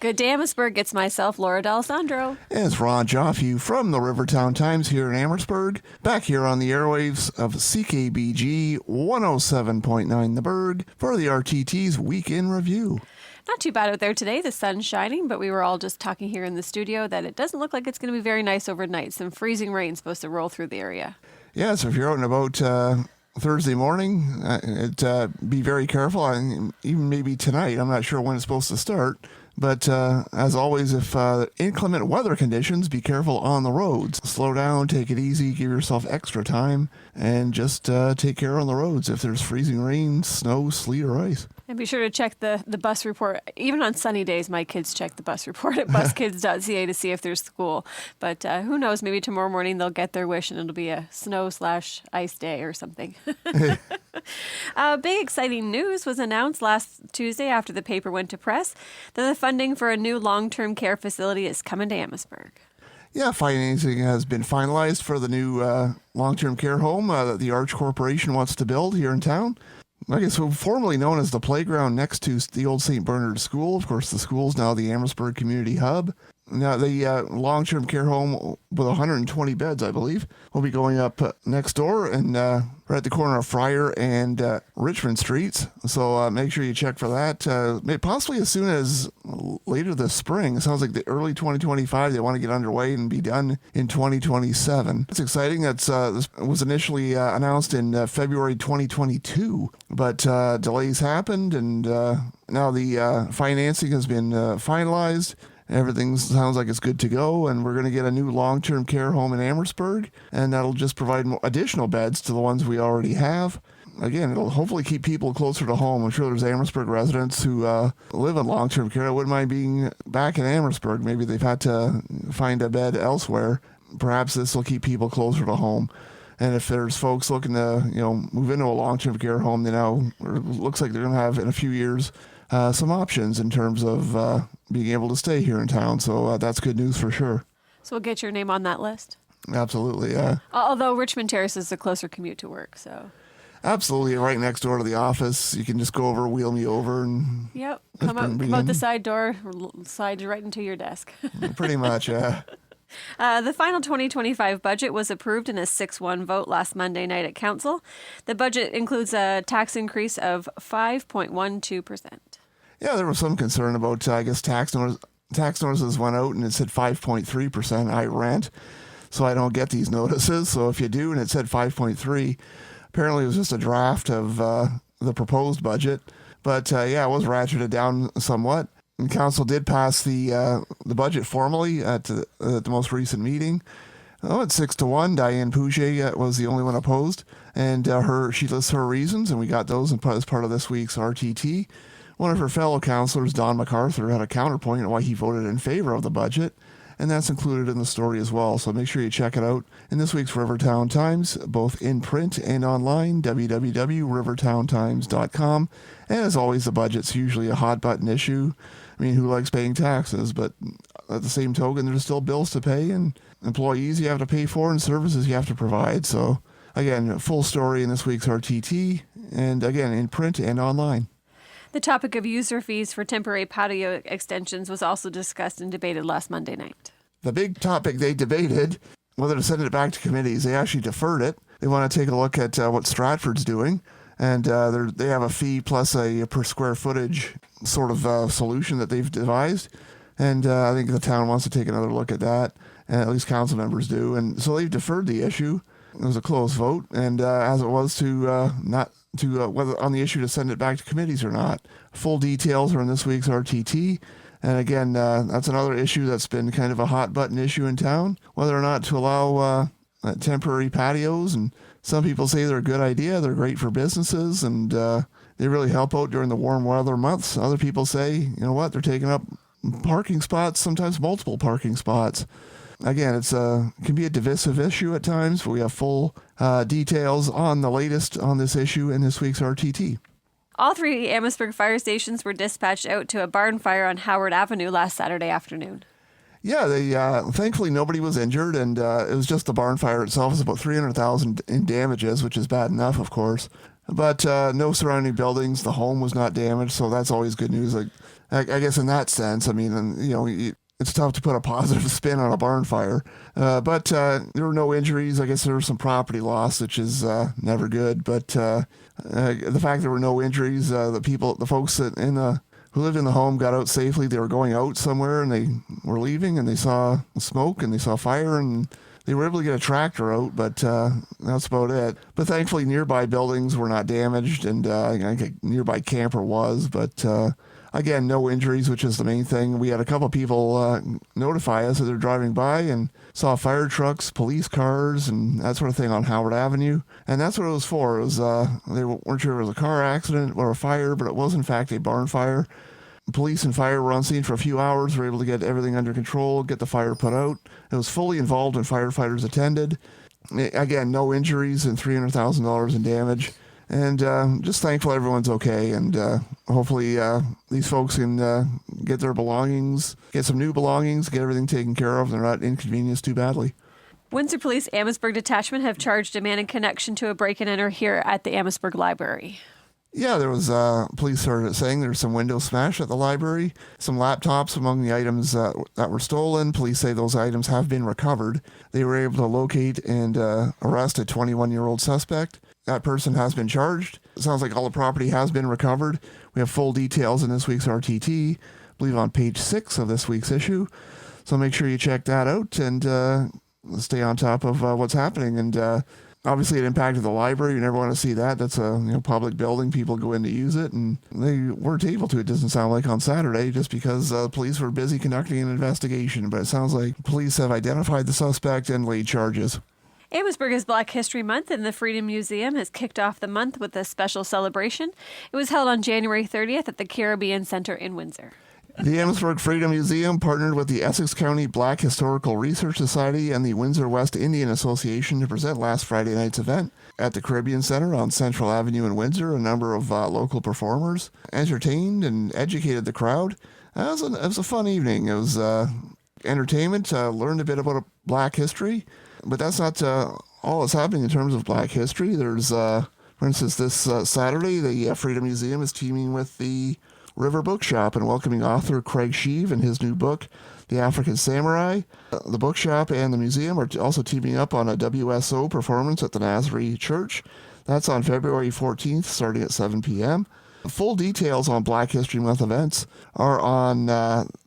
Good day, Amherstburg. It's myself, Laura D'Alessandro. And it's Ron Giofu from the Rivertown Times here in Amherstburg, back here on the airwaves of CKBG 107.9 The Berg for the RTT's Weekend Review. Not too bad out there today. The sun's shining, but we were all just talking here in the studio that it doesn't look like it's going to be very nice overnight. Some freezing rain supposed to roll through the area. Yeah, so if you're out and about Thursday morning, be very careful. And even maybe tonight, I'm not sure when it's supposed to start. But as always, if inclement weather conditions, be careful on the roads. Slow down, take it easy, give yourself extra time, and just take care on the roads if there's freezing rain, snow, sleet, or ice. And be sure to check the bus report. Even on sunny days, my kids check the bus report at buskids.ca to see if there's school. But who knows, maybe tomorrow morning they'll get their wish and it'll be a snow/ice day or something. Big exciting news was announced last Tuesday after the paper went to press that the funding for a new long-term care facility is coming to Amherstburg. Yeah, financing has been finalized for the new long-term care home that the Arch Corporation wants to build here in town. I guess formerly known as the playground next to the old St. Bernard School. Of course, the school is now the Amherstburg Community Hub. Now, the long-term care home with 120 beds, I believe, will be going up next door and right at the corner of Friar and Richmond Streets. So make sure you check for that. Possibly as soon as later this spring. It sounds like the early 2025. They want to get underway and be done in 2027. It's exciting. This was initially announced in February 2022, but delays happened, and now the financing has been finalized. Everything sounds like it's good to go, and we're going to get a new long-term care home in Amherstburg, and that'll just provide additional beds to the ones we already have. Again, it'll hopefully keep people closer to home. I'm sure there's Amherstburg residents who live in long-term care. I wouldn't mind being back in Amherstburg. Maybe they've had to find a bed elsewhere. Perhaps this will keep people closer to home. And if there's folks looking to, move into a long-term care home, it looks like they're going to have in a few years some options in terms of being able to stay here in town. So that's good news for sure. So we'll get your name on that list? Absolutely, yeah. Although Richmond Terrace is a closer commute to work, so... Absolutely, right next door to the office. You can just go over, wheel me over, and... Yep, come out the side door, slide you right into your desk. Pretty much, yeah. The final 2025 budget was approved in a 6-1 vote last Monday night at Council. The budget includes a tax increase of 5.12%. Yeah, there was some concern about, tax notices went out and it said 5.3%. I rent, so I don't get these notices. So if you do and it said 5.3, apparently it was just a draft of the proposed budget. But it was ratcheted down somewhat. And Council did pass the budget formally at the most recent meeting. It's 6-1. Diane Pouget was the only one opposed, and she lists her reasons, and we got those as part of this week's RTT. One of her fellow councillors, Don MacArthur, had a counterpoint on why he voted in favor of the budget, and that's included in the story as well. So make sure you check it out in this week's Rivertown Times, both in print and online, www.rivertowntimes.com. And as always, the budget's usually a hot-button issue. I mean, who likes paying taxes? But at the same token, there's still bills to pay, and employees you have to pay for, and services you have to provide. So, again, full story in this week's RTT, and again, in print and online. The topic of user fees for temporary patio extensions was also discussed and debated last Monday night. The big topic they debated, whether to send it back to committees, they actually deferred it. They want to take a look at what Stratford's doing, and they have a fee plus a per square footage sort of solution that they've devised. And I think the town wants to take another look at that, and at least council members do. And so they've deferred the issue. It was a close vote, and as it was whether on the issue to send it back to committees or not. Full details are in this week's RTT. And again, that's another issue that's been kind of a hot button issue in town, whether or not to allow temporary patios. And some people say they're a good idea. They're great for businesses, and they really help out during the warm weather months. Other people say, you know what, they're taking up parking spots, sometimes multiple parking spots. Again, it can be a divisive issue at times, but we have full details on the latest on this issue in this week's RTT. All 3 Amherstburg fire stations were dispatched out to a barn fire on Howard Avenue last Saturday afternoon. Yeah, they thankfully nobody was injured, and it was just the barn fire itself. It was about $300,000 in damages, which is bad enough, of course. But no surrounding buildings. The home was not damaged, so that's always good news. Like, I guess in that sense, I mean, it's tough to put a positive spin on a barn fire. But there were no injuries. I guess there was some property loss, which is never good. But the fact there were no injuries, the folks who lived in the home got out safely. They were going out somewhere and they were leaving and they saw smoke and they saw fire and they were able to get a tractor out, but that's about it. But thankfully, nearby buildings were not damaged, and I think a nearby camper was. But again, no injuries, which is the main thing. We had a couple of people notify us that they're driving by and saw fire trucks, police cars, and that sort of thing on Howard Avenue. And that's what it was for. It was they weren't sure if it was a car accident or a fire, but it was in fact a barn fire. Police and fire were on scene for a few hours, were able to get everything under control, get the fire put out. It was fully involved and firefighters attended. Again, no injuries and $300,000 in damage. And just thankful everyone's okay. And hopefully these folks can get their belongings, get some new belongings, get everything taken care of. They're not inconvenienced too badly. Windsor Police Amherstburg Detachment have charged a man in connection to a break-and-enter here at the Amherstburg Library. Yeah, there was police started saying there's some windows smashed at the library, some laptops among the items that were stolen. Police say those items have been recovered. They were able to locate and arrest a 21-year-old suspect. That person has been charged. It sounds like all the property has been recovered. We have full details in this week's RTT, I believe on page 6 of this week's issue. So make sure you check that out and stay on top of what's happening. And obviously, it impacted the library. You never want to see that. That's a public building. People go in to use it, and they weren't able to. It doesn't sound like on Saturday, just because police were busy conducting an investigation. But it sounds like police have identified the suspect and laid charges. Amherstburg is Black History Month, and the Freedom Museum has kicked off the month with a special celebration. It was held on January 30th at the Caribbean Center in Windsor. The Amherstburg Freedom Museum partnered with the Essex County Black Historical Research Society and the Windsor West Indian Association to present last Friday night's event at the Caribbean Center on Central Avenue in Windsor. A number of local performers entertained and educated the crowd. It was a fun evening. It was entertainment, learned a bit about Black history, but that's not all that's happening in terms of Black history. There's, for instance, this Saturday, the Freedom Museum is teaming with the River Bookshop and welcoming author Craig Sheave and his new book, The African Samurai. The bookshop and the museum are also teaming up on a WSO performance at the Nazarene Church. That's on February 14th, starting at 7 p.m. Full details on Black History Month events are on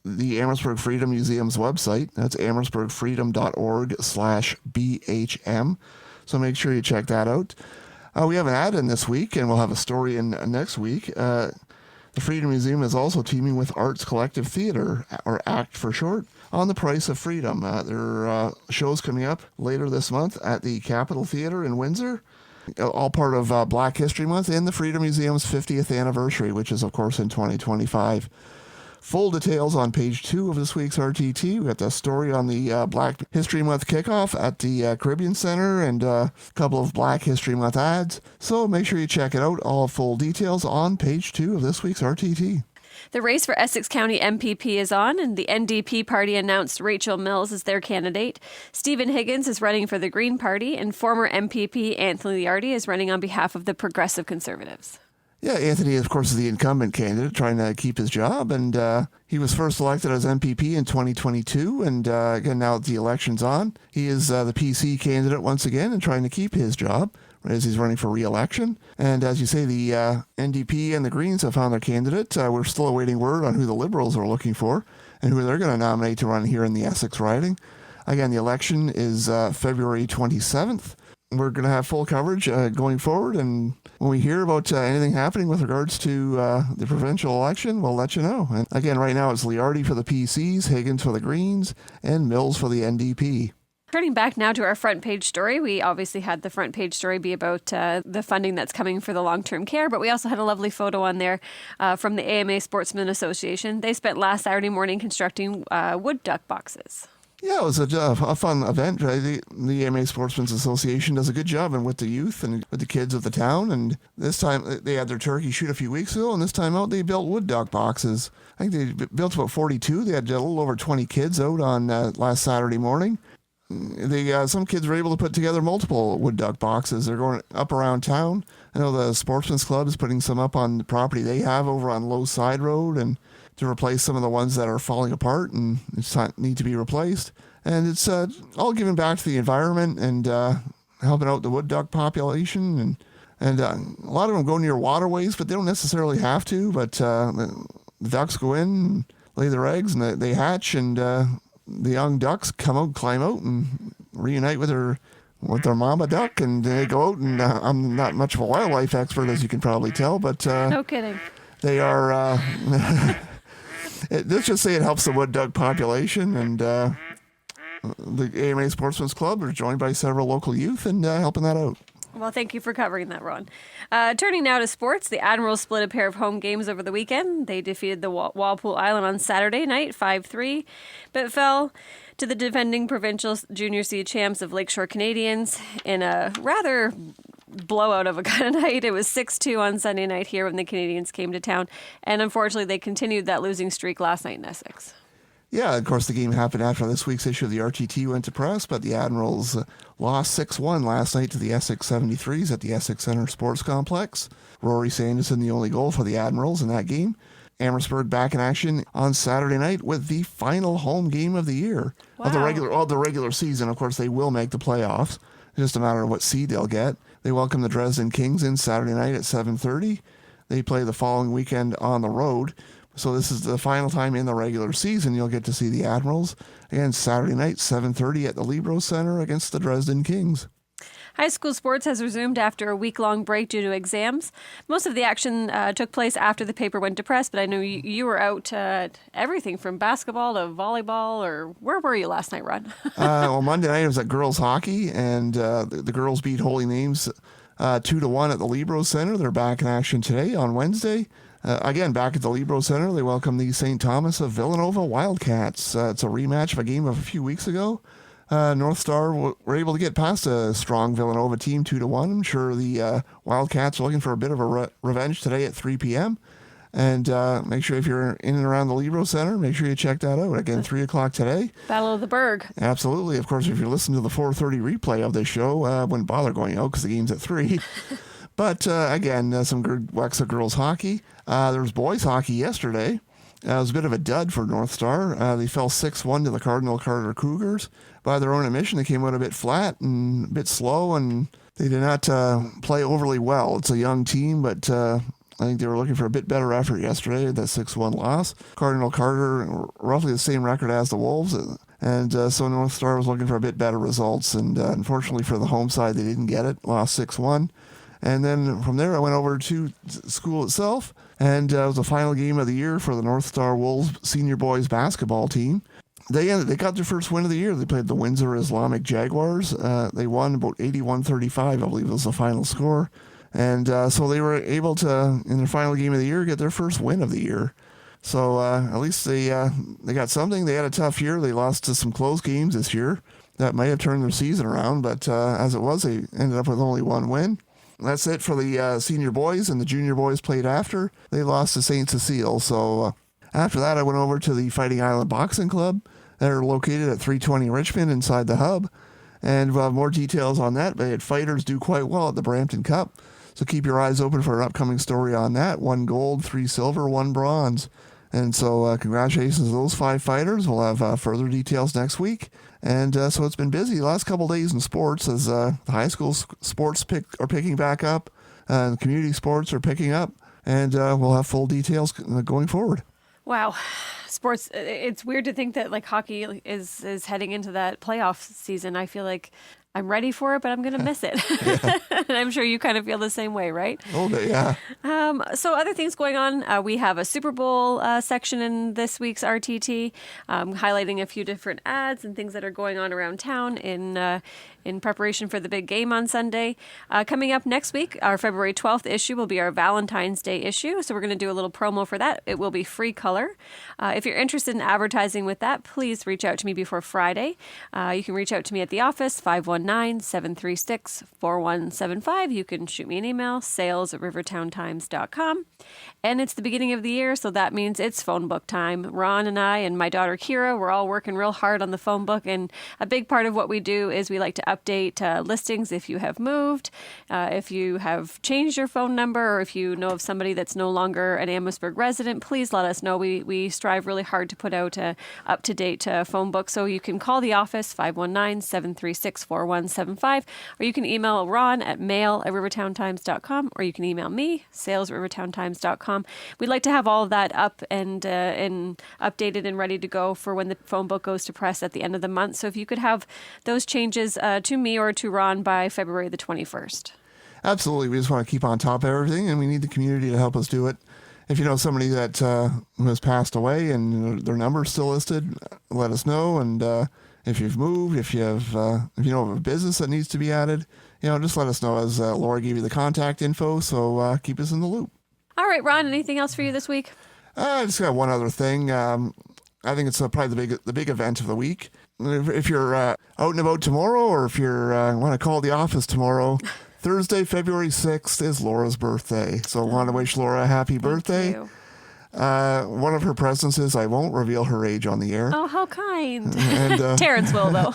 the Amherstburg Freedom Museum's website. That's amherstburgfreedom.org/BHM. So make sure you check that out. We have an ad in this week, and we'll have a story in next week. The Freedom Museum is also teaming with Arts Collective Theatre, or ACT for short, on The Price of Freedom. There are shows coming up later this month at the Capitol Theatre in Windsor, all part of Black History Month and the Freedom Museum's 50th anniversary, which is, of course, in 2025. Full details on page 2 of this week's RTT. We got the story on the Black History Month kickoff at the Caribbean Center and a couple of Black History Month ads. So make sure you check it out. All full details on page 2 of this week's RTT. The race for Essex County MPP is on, and the NDP party announced Rachel Mills as their candidate. Stephen Higgins is running for the Green Party, and former MPP Anthony Liardi is running on behalf of the Progressive Conservatives. Yeah, Anthony, of course, is the incumbent candidate trying to keep his job, and he was first elected as MPP in 2022, and again, now that the election's on, he is the PC candidate once again and trying to keep his job as he's running for re-election. And as you say, the NDP and the Greens have found their candidate. We're still awaiting word on who the Liberals are looking for and who they're going to nominate to run here in the Essex riding. Again, the election is February 27th. We're going to have full coverage going forward, and when we hear about anything happening with regards to the provincial election, we'll let you know. And again, right now it's Liardi for the PCs, Higgins for the Greens, and Mills for the NDP. Turning back now to our front page story, we obviously had the front page story be about the funding that's coming for the long-term care, but we also had a lovely photo on there from the AMA Sportsmen Association. They spent last Saturday morning constructing wood duck boxes. Yeah, it was a fun event. Right? The AMA Sportsmen's Association does a good job and with the youth and with the kids of the town. And this time they had their turkey shoot a few weeks ago, and this time out they built wood duck boxes. I think they built about 42. They had a little over 20 kids out on last Saturday morning. Some kids were able to put together multiple wood duck boxes. They're going up around town. I know the Sportsman's Club is putting some up on the property they have over on Low Side Road, and to replace some of the ones that are falling apart and need to be replaced. And it's all giving back to the environment and helping out the wood duck population. And a lot of them go near waterways, but they don't necessarily have to. But the ducks go in, and lay their eggs, and they hatch, and the young ducks climb out, and reunite with their mama duck, and they go out. And I'm not much of a wildlife expert, as you can probably tell, but no kidding. They are. Let's just say it helps the wood duck population, and the AMA Sportsman's Club are joined by several local youth and helping that out. Well, thank you for covering that, Ron. Turning now to sports, the Admirals split a pair of home games over the weekend. They defeated the Walpole Island on Saturday night, 5-3, but fell to the defending provincial junior C champs of Lakeshore Canadians in a rather blowout of a kind of night. It was 6-2 on Sunday night here when the Canadians came to town, and unfortunately they continued that losing streak last night in Essex. Yeah, of course, the game happened after this week's issue of the RTT went to press, but the Admirals lost 6-1 last night to the Essex 73s at the Essex Centre Sports Complex. Rory Sanderson, the only goal for the Admirals in that game. Amherstburg back in action on Saturday night with the final home game of the year. Wow. Of the regular season. Of course, they will make the playoffs. It's just a matter of what seed they'll get. They welcome the Dresden Kings in Saturday night at 7:30. They play the following weekend on the road. So this is the final time in the regular season you'll get to see the Admirals. Again, Saturday night, 7:30 at the Libro Center against the Dresden Kings. High school sports has resumed after a week-long break due to exams. Most of the action took place after the paper went to press, but I know you were out everything from basketball to volleyball, or where were you last night, Ron? Well, Monday night it was at girls hockey, and the girls beat Holy Names 2-1 at the Libro Center. They're back in action today on Wednesday. Again, back at the Libro Center, they welcome the St. Thomas of Villanova Wildcats. It's a rematch of a game of a few weeks ago. North Star were able to get past a strong Villanova team 2-1. I'm sure the Wildcats are looking for a bit of a revenge today at 3 p.m. And make sure if you're in and around the Libro Center, make sure you check that out. Again, 3 o'clock today. Battle of the Berg. Absolutely. Of course, if you're listening to the 4:30 replay of this show, wouldn't bother going out because the game's at 3. But again, some good Wexa girls hockey. There was boys hockey yesterday. It was a bit of a dud for North Star. They fell 6-1 to the Cardinal Carter Cougars. By their own admission, they came out a bit flat and a bit slow, and they did not play overly well. It's a young team, but I think they were looking for a bit better effort yesterday, that 6-1 loss. Cardinal Carter, roughly the same record as the Wolves, and so North Star was looking for a bit better results, and unfortunately for the home side, they didn't get it, lost 6-1. And then from there, I went over to school itself, and it was the final game of the year for the North Star Wolves senior boys basketball team. They got their first win of the year. They played the Windsor Islamic Jaguars. They won about 81-35, I believe was the final score. And so they were able to, in their final game of the year, get their first win of the year. So at least they got something. They had a tough year. They lost to some close games this year. That might have turned their season around, but as it was, they ended up with only one win. That's it for the senior boys, and the junior boys played after. They lost to St. Cecile. So after that, I went over to the Fighting Island Boxing Club. They're located at 320 Richmond inside the hub. And we'll have more details on that. They had fighters do quite well at the Brampton Cup. So keep your eyes open for an upcoming story on that. 1 gold, 3 silver, 1 bronze. And so congratulations to those 5 fighters. We'll have further details next week. And so it's been busy the last couple of days in sports as the high school sports are picking back up. The community sports are picking up. And we'll have full details going forward. Wow. Sports, it's weird to think that like hockey is heading into that playoff season. I feel like I'm ready for it, but I'm going to miss it. And I'm sure you kind of feel the same way, right? Oh, yeah. So other things going on. We have a Super Bowl section in this week's RTT, highlighting a few different ads and things that are going on around town in preparation for the big game on Sunday. Coming up next week, our February 12th issue will be our Valentine's Day issue. So we're going to do a little promo for that. It will be free color. If you're interested in advertising with that, please reach out to me before Friday. You can reach out to me at the office, 519 519-736-4175. You can shoot me an email, sales@rivertowntimes.com. And it's the beginning of the year, so that means it's phone book time. Ron and I and my daughter Kira, we're all working real hard on the phone book, and a big part of what we do is we like to update listings if you have moved, if you have changed your phone number, or if you know of somebody that's no longer an Amherstburg resident, please let us know. We strive really hard to put out a up-to-date phone book, so you can call the office, 519-736-4175, or you can email Ron at mail@rivertowntimes.com, or you can email me, sales@rivertowntimes.com. We'd like to have all of that up and updated and ready to go for when the phone book goes to press at the end of the month. So if you could have those changes to me or to Ron by February the 21st. Absolutely. We just want to keep on top of everything, and we need the community to help us do it. If you know somebody that who has passed away and their number is still listed, let us know. And if you've moved, if you know of a business that needs to be added, just let us know, as Laura gave you the contact info. So keep us in the loop. All right, Ron, anything else for you this week? I just got one other thing. I think it's probably the big event of the week. If you're out and about tomorrow, or if you're want to call the office tomorrow, Thursday, February 6th is Laura's birthday. So I want to wish Laura a happy birthday. Thank you. One of her presents is I won't reveal her age on the air. Oh, how kind. And, Terrence will, though.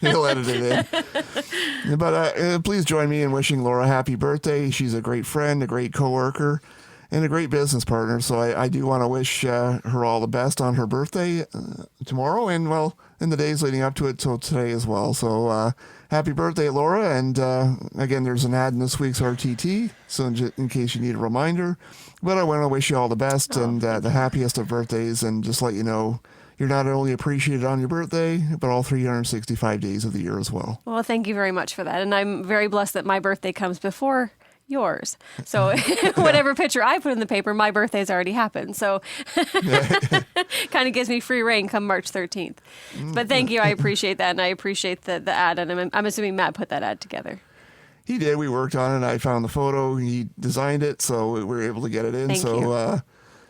He'll edit it in. But please join me in wishing Laura a happy birthday. She's a great friend, a great coworker, and a great business partner. So I do want to wish her all the best on her birthday tomorrow, and in the days leading up to it till today as well. So happy birthday, Laura. And again, there's an ad in this week's RTT, so in case you need a reminder. But I want to wish you all the best and the happiest of birthdays, and just let you know you're not only appreciated on your birthday, but all 365 days of the year as well. Well, thank you very much for that. And I'm very blessed that my birthday comes before yours. So whatever picture I put in the paper, my birthday's already happened. So kind of gives me free reign come March 13th. But thank you. I appreciate that. And I appreciate the ad. And I'm assuming Matt put that ad together. He did. We worked on it. I found the photo. He designed it, so we were able to get it in. Thank you.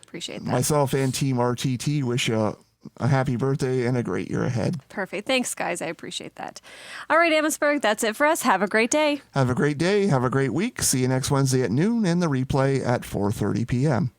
Appreciate that. Myself and Team RTT wish you a happy birthday and a great year ahead. Perfect. Thanks, guys. I appreciate that. All right, Amherstburg, that's it for us. Have a great day. Have a great day. Have a great week. See you next Wednesday at noon, and the replay at 4:30 p.m.